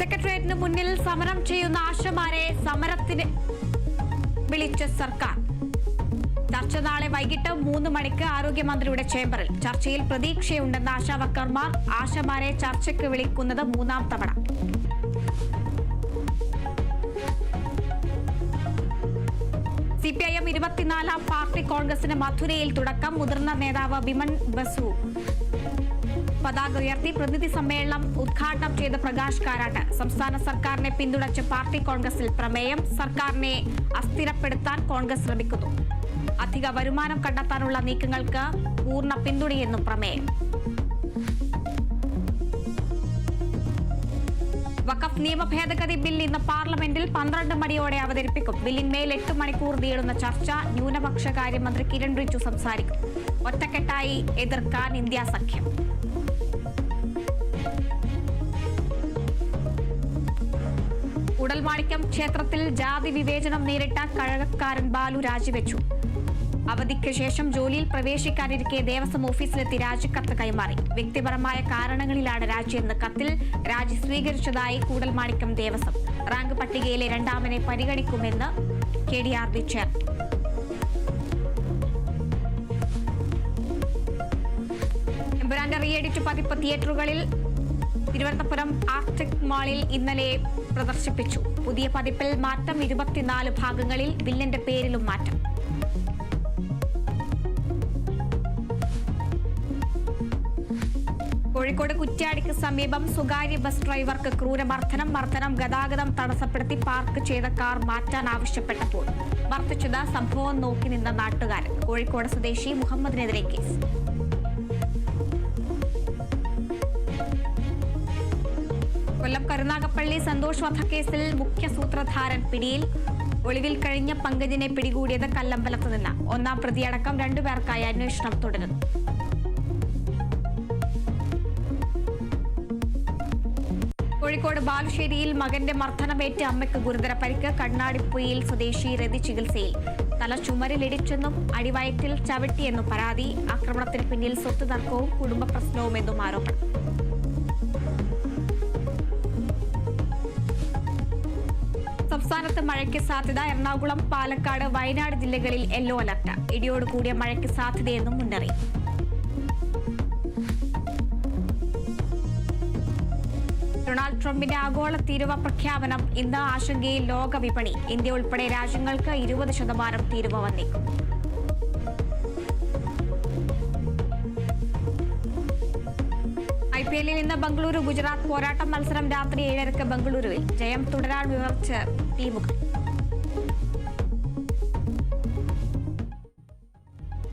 സെക്രട്ടേറിയറ്റിന് മുന്നിൽ സമരം ചെയ്യുന്ന ആശമാരെ സമരത്തിന് വിളിച്ച സർക്കാർ. ചർച്ച നാളെ വൈകിട്ട് 3 മണിക്ക് ആരോഗ്യമന്ത്രിയുടെ ചേംബറിൽ. ചർച്ചയിൽ പ്രതീക്ഷയുണ്ടെന്ന് ആശാവർക്കർമാർ. ആശമാരെ ചർച്ചയ്ക്ക് വിളിക്കുന്നത് 3ാം തവണ. CPIM 24ാം പാർട്ടി കോൺഗ്രസിന് മധുരയിൽ തുടക്കം. മുതിർന്ന നേതാവ് വിമൻ ബസു പതാക ഉയർത്തി. പ്രതിനിധി സമ്മേളനം ഉദ്ഘാടനം ചെയ്ത പ്രകാശ് കാരാട്ട്. സംസ്ഥാന സർക്കാരിനെ പിന്തുണച്ച് പാർട്ടി കോൺഗ്രസിൽ പ്രമേയം. സർക്കാരിനെ അസ്ഥിരപ്പെടുത്താൻ കോൺഗ്രസ് ശ്രമിക്കുന്നു. അധിക വരുമാനം കണ്ടെത്താനുള്ള നീക്കങ്ങൾക്ക് പൂർണ്ണ പിന്തുണയെന്നും പ്രമേയം. വഖഫ് നിയമ ഭേദഗതി ബിൽ ഇന്ന് പാർലമെന്റിൽ 12 മണിയോടെ അവതരിപ്പിക്കും. ബില്ലിന്മേൽ 8 മണിക്കൂർ നീളുന്ന ചർച്ച. ന്യൂനപക്ഷ കാര്യമന്ത്രി കിരൺ റിജ്ജു സംസാരിക്കും. ഒറ്റക്കെട്ടായി എതിർക്കാൻ ഇന്ത്യ സഖ്യം. കൂടൽമാണിക്യം ക്ഷേത്രത്തിൽ ജാതി വിവേചനം നേരിട്ട കഴകക്കാരൻ ബാലു രാജിവെച്ചു. അവധിക്ക് ശേഷം ജോലിയിൽ പ്രവേശിക്കാനിരിക്കെ ദേവസ്വം ഓഫീസിലെത്തി രാജിക്കത്ത് കൈമാറി. വ്യക്തിപരമായ കാരണങ്ങളിലാണ് രാജിയെന്ന് കത്തിൽ. രാജി സ്വീകരിച്ചതായി കൂടൽമാണിക്യം ദേവസ്വം. റാങ്ക് പട്ടികയിലെ 2ാമനെ പരിഗണിക്കുമെന്ന് KDRB ചെയർമാൻ. എമ്പുരാന്റെ റീഎഡിറ്റ് പതിപ്പ് തിയേറ്ററുകളിൽ. തിരുവനന്തപുരം ആർട്ടിക് മാളിൽ ഇന്നലെ പ്രദർശിപ്പിച്ചു. പുതിയ പതിപ്പിൽ മാറ്റം. 24 ഭാഗങ്ങളിൽ. ബില്ലിന്റെ പേരിലും മാറ്റം. കോഴിക്കോട് കുറ്റ്യാടിക്ക് സമീപം സ്വകാര്യ ബസ് ഡ്രൈവർക്ക് ക്രൂരമർദ്ദനം. ഗതാഗതം തടസ്സപ്പെടുത്തി പാർക്ക് ചെയ്ത കാർ മാറ്റാൻ ആവശ്യപ്പെട്ടപ്പോൾ മർദ്ദിച്ചത്. സംഭവം നോക്കി നിന്ന നാട്ടുകാരൻ. കോഴിക്കോട് സ്വദേശി മുഹമ്മദിനെതിരെ കേസ്. കൊല്ലം കരുനാഗപ്പള്ളി സന്തോഷ് വധക്കേസിൽ മുഖ്യ സൂത്രധാരൻ പിടിയിൽ. ഒളിവിൽ കഴിഞ്ഞ പങ്കജിനെ പിടികൂടിയത് കല്ലമ്പലത്ത് നിന്ന്. 1ാം പ്രതിയടക്കം 2 പേർക്കായി അന്വേഷണം തുടരുന്നു. കോഴിക്കോട് ബാലുശ്ശേരിയിൽ മകന്റെ മർദ്ദനമേറ്റ് അമ്മയ്ക്ക് ഗുരുതര പരിക്ക്. കണ്ണാടിപ്പൊയിൽ സ്വദേശി രതി ചികിത്സയിൽ. തല ചുമരിലിടിച്ചെന്നും അടിവയറ്റിൽ ചവിട്ടിയെന്നും പരാതി. ആക്രമണത്തിന് പിന്നിൽ സ്വത്ത് തർക്കവും കുടുംബ പ്രശ്നവുമെന്നും ആരോപണം. സംസ്ഥാനത്ത് മഴയ്ക്ക് സാധ്യത. എറണാകുളം, പാലക്കാട്, വയനാട് ജില്ലകളിൽ യെല്ലോ അലർട്ട്. ഇടിയോട് കൂടിയ മഴയ്ക്ക് സാധ്യതയെന്നും മുന്നറിയിപ്പ്. ഡൊണാൾഡ് ട്രംപിന്റെ ആഗോള തീരുവ പ്രഖ്യാപനം. ഇന്ന് ആശങ്കയിൽ ലോക വിപണി. ഇന്ത്യ ഉൾപ്പെടെ രാജ്യങ്ങൾക്ക് 20% തീരുവ വന്നേക്കും. IPL ഇന്ന് ബംഗളൂരു ഗുജറാത്ത് പോരാട്ടം. മത്സരം രാത്രി 7:30 ബംഗളൂരുവിൽ. ജയം തുടരാൻ വിവരിച്ച് ടീമുകൾ.